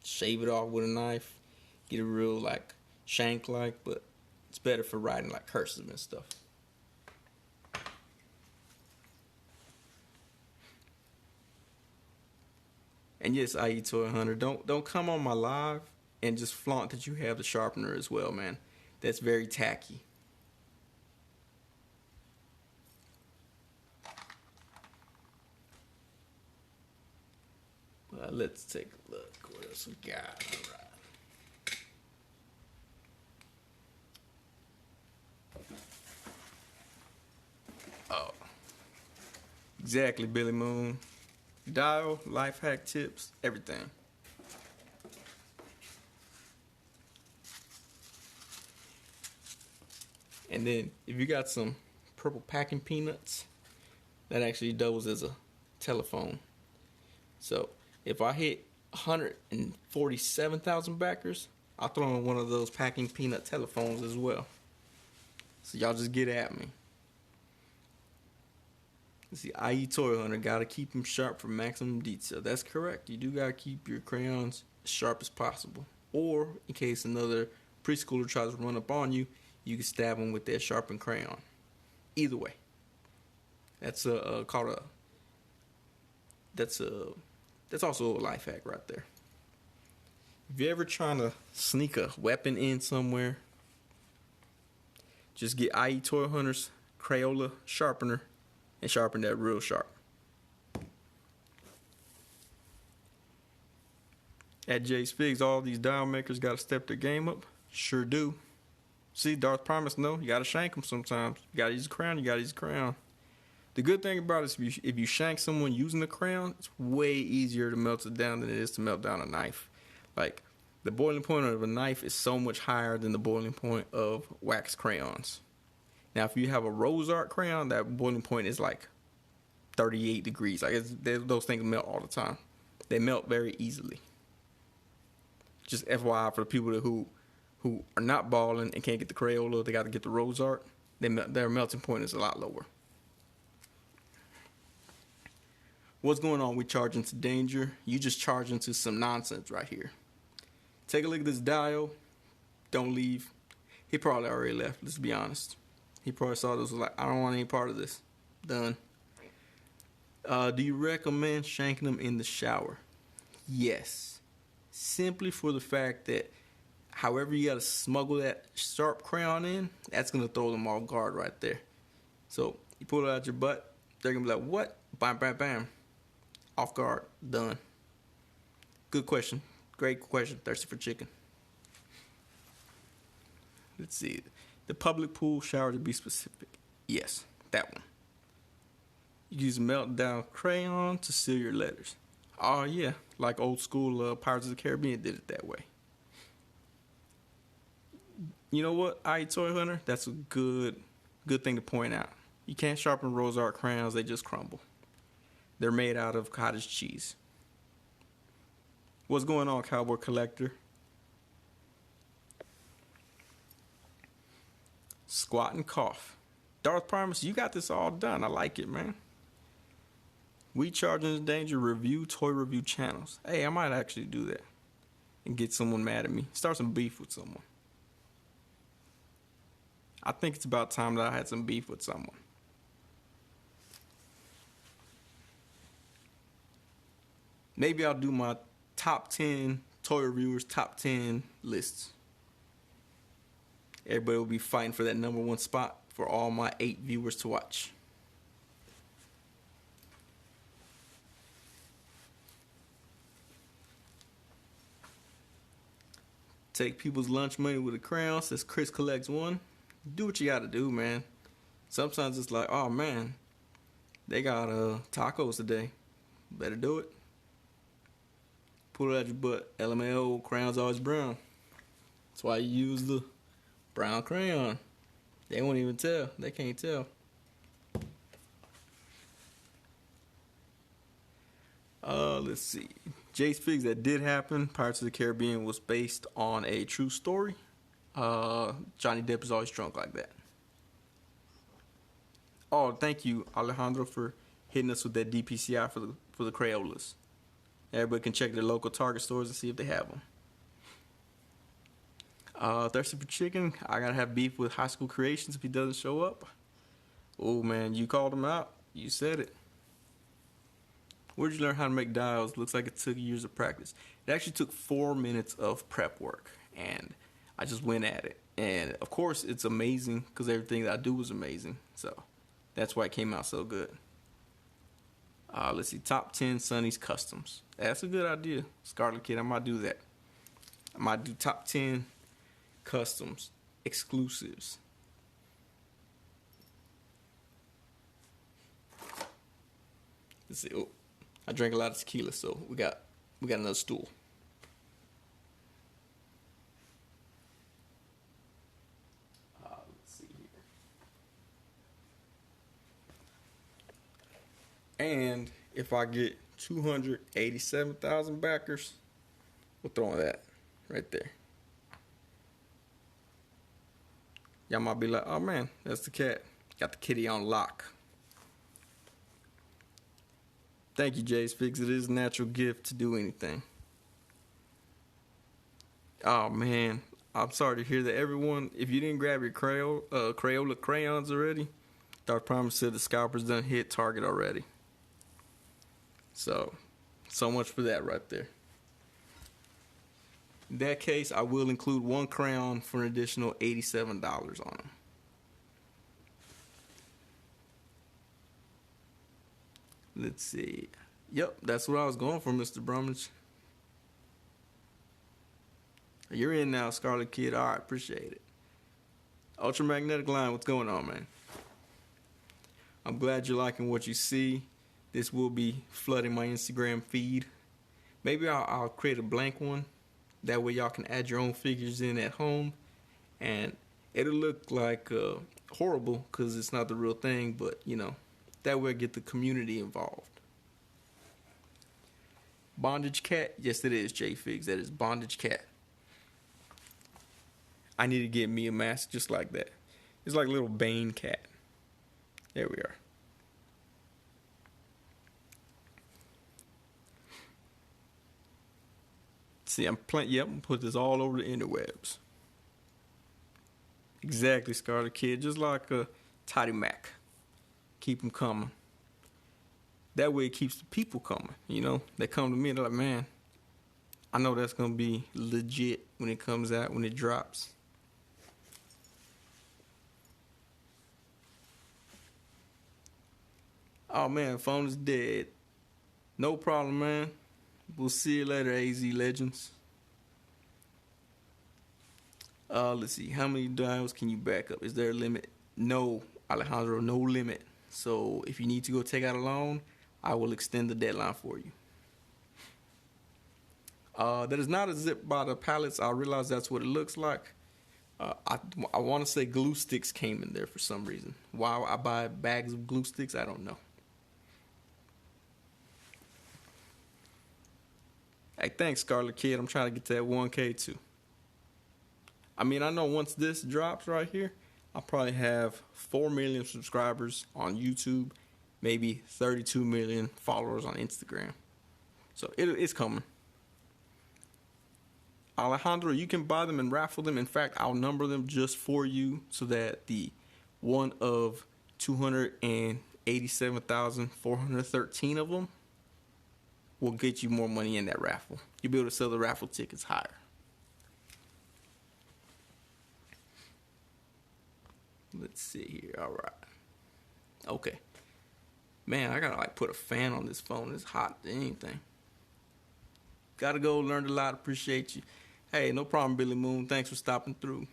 shave it off with a knife, get it real like shank-like, but it's better for writing like cursive and stuff. And yes, IE Toy Hunter, don't come on my live and just flaunt that you have the sharpener as well, man. That's very tacky. Let's take a look. What else we got? All right. Oh, exactly, Billy Moon. Dial, life hack tips, everything. And then if you got some purple packing peanuts, that actually doubles as a telephone. So if I hit 147,000 backers, I'll throw in one of those packing peanut telephones as well. So y'all just get at me. Let's see, IE Toy Hunter, gotta keep them sharp for maximum detail. That's correct. You do gotta keep your crayons as sharp as possible. Or in case another preschooler tries to run up on you, you can stab them with that sharpened crayon. Either way, that's that's also a life hack right there. If you're ever trying to sneak a weapon in somewhere, just get IE Toy Hunter's Crayola sharpener and sharpen that real sharp. At Jay's Figs, all these dial makers got to step their game up. Sure do. See, Darth Promise, no, you got to shank them sometimes. You got to use a crown, you got to use a crown. The good thing about it is if you shank someone using a crayon, it's way easier to melt it down than it is to melt down a knife. Like, the boiling point of a knife is so much higher than the boiling point of wax crayons. Now, if you have a Rose Art crayon, that boiling point is like 38 degrees. Like those things melt all the time. They melt very easily. Just FYI for the people who are not balling and can't get the Crayola, they got to get the Rose Art. Their melting point is a lot lower. What's going on? We charge into danger. You just charge into some nonsense right here. Take a look at this dial. Don't leave. He probably already left, let's be honest. He probably saw this, was like, I don't want any part of this. Done. Do you recommend shanking them in the shower? Yes. Simply for the fact that however you gotta smuggle that sharp crayon in, that's gonna throw them off guard right there. So you pull it out your butt, they're gonna be like, what? Bam, bam, bam. Off guard, done. Good question. Great question. Thirsty for chicken. Let's see. The public pool shower, to be specific. Yes, that one. You use meltdown crayon to seal your letters. Oh yeah, like old school Pirates of the Caribbean did it that way. You know what, Toy Hunter? That's a good thing to point out. You can't sharpen Rose Art crayons, they just crumble. They're made out of cottage cheese. What's going on, Cowboy Collector? Squat and cough. Darth Primus, you got this all done. I like it, man. We Charging is Danger review toy review channels. Hey, I might actually do that and get someone mad at me. Start some beef with someone. I think it's about time that I had some beef with someone. Maybe I'll do my top 10 toy reviewers, top 10 lists. Everybody will be fighting for that number one spot for all my 8 viewers to watch. Take people's lunch money with a crayon, says Chris collects one. Do what you gotta do, man. Sometimes it's like, oh man, they got tacos today. Better do it. Pull it out your butt. LMAO, crayon's always brown. That's why you use the brown crayon. They won't even tell. They can't tell. Let's see. Jace Figs, that did happen. Pirates of the Caribbean was based on a true story. Johnny Depp is always drunk like that. Oh, thank you, Alejandro, for hitting us with that DPCI for the Crayolas. Everybody can check their local Target stores and see if they have them. Thirsty for chicken. I gotta have beef with High School Creations if he doesn't show up. Oh man, you called him out. You said it. Where'd you learn how to make dials? Looks like it took years of practice. It actually took 4 minutes of prep work, and I just went at it. And of course, it's amazing because everything that I do is amazing. So that's why it came out so good. Let's see, top 10 Sonny's customs. That's a good idea, Scarlet Kid. I might do that. I might do top 10 customs, exclusives. Let's see. Oh, I drank a lot of tequila, so we got another stool. Let's see here. And if I get 287,000 backers, we'll throw on that right there. Y'all might be like, oh man, that's the cat. Got the kitty on lock. Thank you, Jace Fix. It is a natural gift to do anything. Oh man, I'm sorry to hear that. Everyone, if you didn't grab your Crayola crayons already, Dark Promise said the scalpers done hit Target already. So much for that right there. In that case, I will include one crayon for an additional $87 on them. Let's see. Yep, that's what I was going for, Mr. Brummage. You're in now, Scarlet Kid. All right, appreciate it. Ultramagnetic Line, what's going on, man? I'm glad you're liking what you see. This will be flooding my Instagram feed. Maybe I'll create a blank one. That way y'all can add your own figures in at home. And it'll look like horrible because it's not the real thing. But, you know, that way I get the community involved. Bondage Cat? Yes, it is, J Figs. That is Bondage Cat. I need to get me a mask just like that. It's like a little Bane cat. There we are. See, I'm gonna put this all over the interwebs. Exactly, Scarlet Kid. Just like a Toddy Mac. Keep them coming. That way it keeps the people coming, you know. They come to me and they're like, man, I know that's gonna be legit when it comes out, when it drops. Oh man, phone is dead. No problem, man. We'll see you later, AZ Legends. Let's see. How many dials can you back up? Is there a limit? No, Alejandro, no limit. So if you need to go take out a loan, I will extend the deadline for you. That is not a zip by the pallets. I realize that's what it looks like. I want to say glue sticks came in there for some reason. Why I buy bags of glue sticks, I don't know. Hey, thanks, Scarlet Kid. I'm trying to get to that 1K too. I mean, I know once this drops right here, I'll probably have 4 million subscribers on YouTube, maybe 32 million followers on Instagram. So it's coming. Alejandro, you can buy them and raffle them. In fact, I'll number them just for you so that the one of 287,413 of them will get you more money in that raffle. You'll be able to sell the raffle tickets higher. Let's see here. All right. Okay. Man, I gotta put a fan on this phone. It's hot than anything. Gotta go. Learned a lot. Appreciate you. Hey, no problem, Billy Moon. Thanks for stopping through.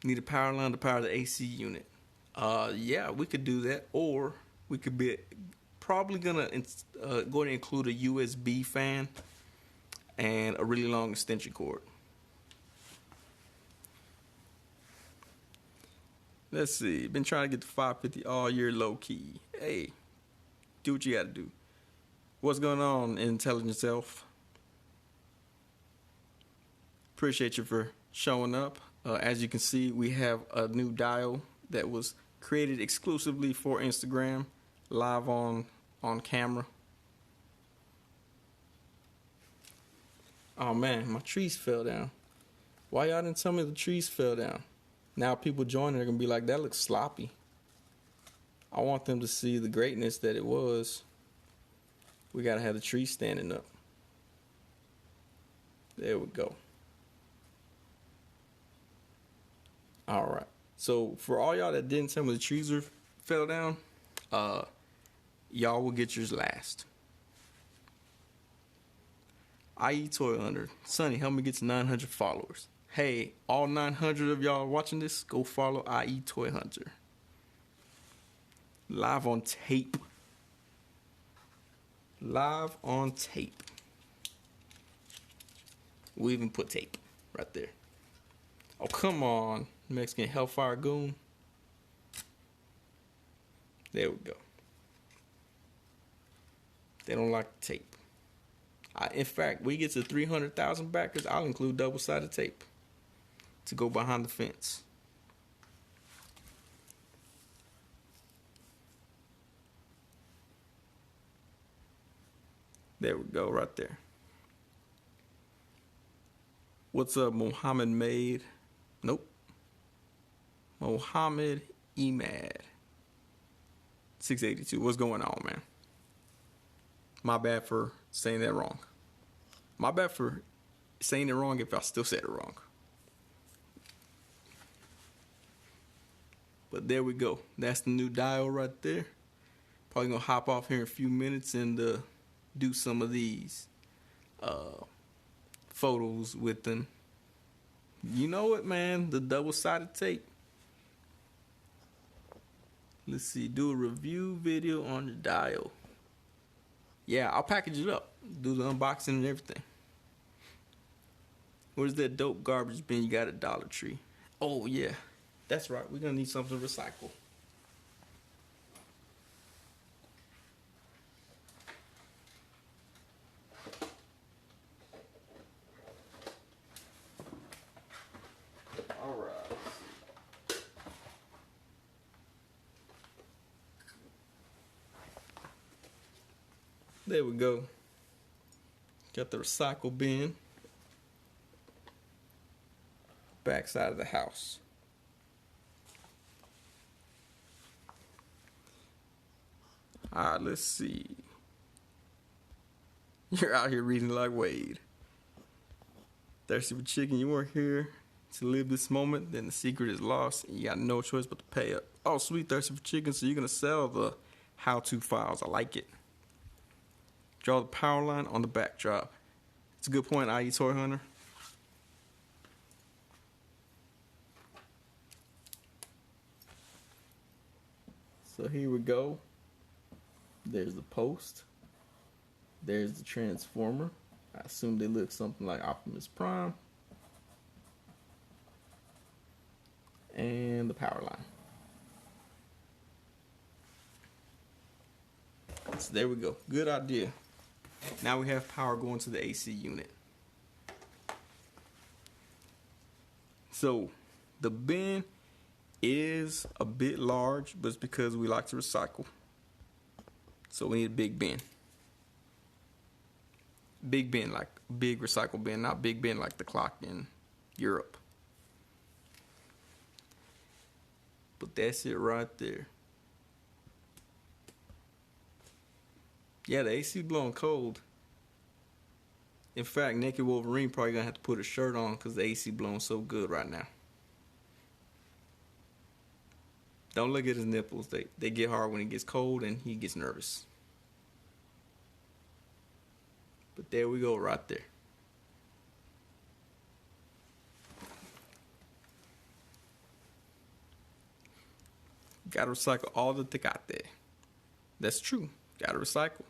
Need a power line to power the AC unit. Yeah, we could do that. Or we could be probably gonna go and include a USB fan and a really long extension cord. Let's see. Been trying to get to 550 all year low key. Hey, do what you gotta do. What's going on, Intelligent Self? Appreciate you for showing up. As you can see, we have a new dial that was created exclusively for Instagram, live on camera. Oh man, my trees fell down. Why y'all didn't tell me the trees fell down? Now people joining, they're gonna be like, that looks sloppy. I want them to see the greatness that it was. We gotta have the tree standing up. There we go. All right. So for all y'all that didn't tell me the trees fell down, y'all will get yours last. IE Toy Hunter. Sonny, help me get to 900 followers. Hey, all 900 of y'all watching this, go follow IE Toy Hunter. Live on tape. Live on tape. We even put tape right there. Oh, come on, Mexican Hellfire Goon. There we go. They don't like the tape. In fact, we get to 300,000 backers, I'll include double-sided tape to go behind the fence. There we go, right there. What's up, Mohammed Made? Nope. Mohammed Emad. 682. What's going on, man? My bad for saying that wrong. My bad for saying it wrong if I still said it wrong. But there we go. That's the new dial right there. Probably gonna hop off here in a few minutes and do some of these photos with them. You know it, man. The double-sided tape. Let's see. Do a review video on the dial. Yeah, I'll package it up. Do the unboxing and everything. Where's that dope garbage bin you got at Dollar Tree? Oh, yeah. That's right. We're going to need something to recycle. All right. There we go. Got the recycle bin. Back side of the house. Alright, let's see. You're out here reading like Wade. Thirsty for chicken, you weren't here to live this moment, then the secret is lost, and you got no choice but to pay up. Oh, sweet, thirsty for chicken, so you're going to sell the how-to files. I like it. Draw the power line on the backdrop. It's a good point, i.e. Toy Hunter. So here we go. There's the post. There's the transformer. I assume they look something like Optimus Prime. And the power line. So there we go. Good idea. Now we have power going to the AC unit. So the bin is a bit large, but it's because we like to recycle. So we need a big bin. Big bin, like big recycle bin, not big bin like the clock in Europe. But that's it right there. Yeah, the AC blowing cold. In fact, Naked Wolverine probably gonna have to put a shirt on because the AC blowing so good right now. Don't look at his nipples. They get hard when it gets cold and he gets nervous. But there we go right there. Gotta recycle all that they got there. That's true. Gotta recycle.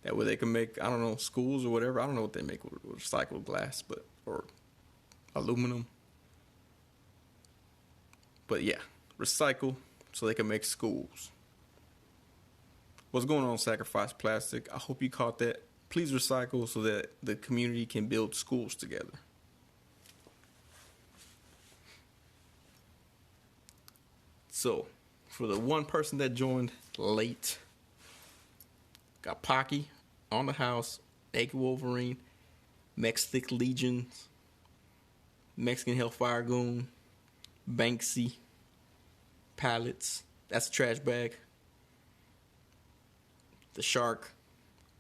That way they can make, I don't know, schools or whatever. I don't know what they make with recycled glass, but or aluminum. But yeah, recycle so they can make schools. What's going on, Sacrifice Plastic? I hope you caught that. Please recycle so that the community can build schools together. So, for the one person that joined late, got Pocky on the house, Naked Wolverine, Mexican Legions, Mexican Hellfire Goon, Banksy, Pallets, that's a trash bag, the shark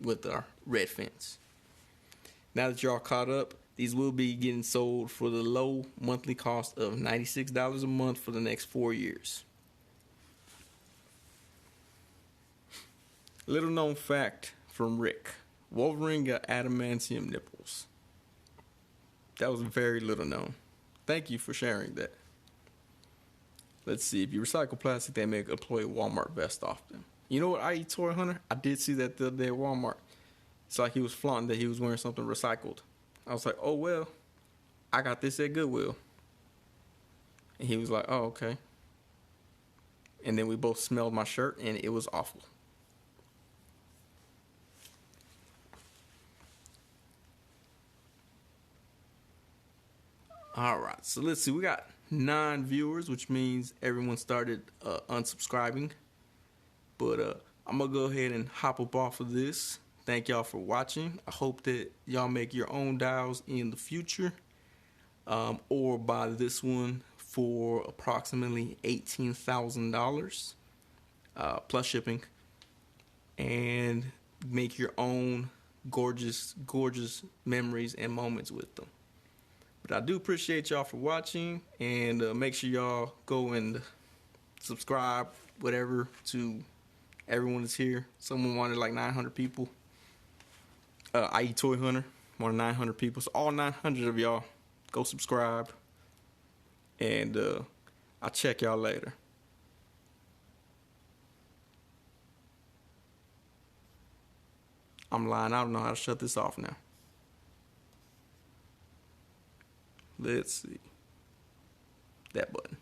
with our red fence. Now that you're all caught up, these will be getting sold for the low monthly cost of $96 a month for the next 4 years. Little known fact from Rick. Wolverine got adamantium nipples. That was very little known. Thank you for sharing that. Let's see, if you recycle plastic, they make employee Walmart vest off them. You know what, i.e. Toy Hunter? I did see that the other day at Walmart. It's like he was flaunting that he was wearing something recycled. I was like, oh, well, I got this at Goodwill. And he was like, oh, okay. And then we both smelled my shirt, and it was awful. All right, so let's see. We got 9 viewers, which means everyone started unsubscribing. But I'm going to go ahead and hop up off of this. Thank y'all for watching. I hope that y'all make your own dials in the future. Or buy this one for approximately $18,000 plus shipping. And make your own gorgeous, gorgeous memories and moments with them. But I do appreciate y'all for watching, and make sure y'all go and subscribe, whatever, to everyone that's here. Someone wanted like 900 people. i.e. Toy Hunter wanted 900 people. So all 900 of y'all, go subscribe, and I'll check y'all later. I'm lying. I don't know how to shut this off now. Let's see. That button.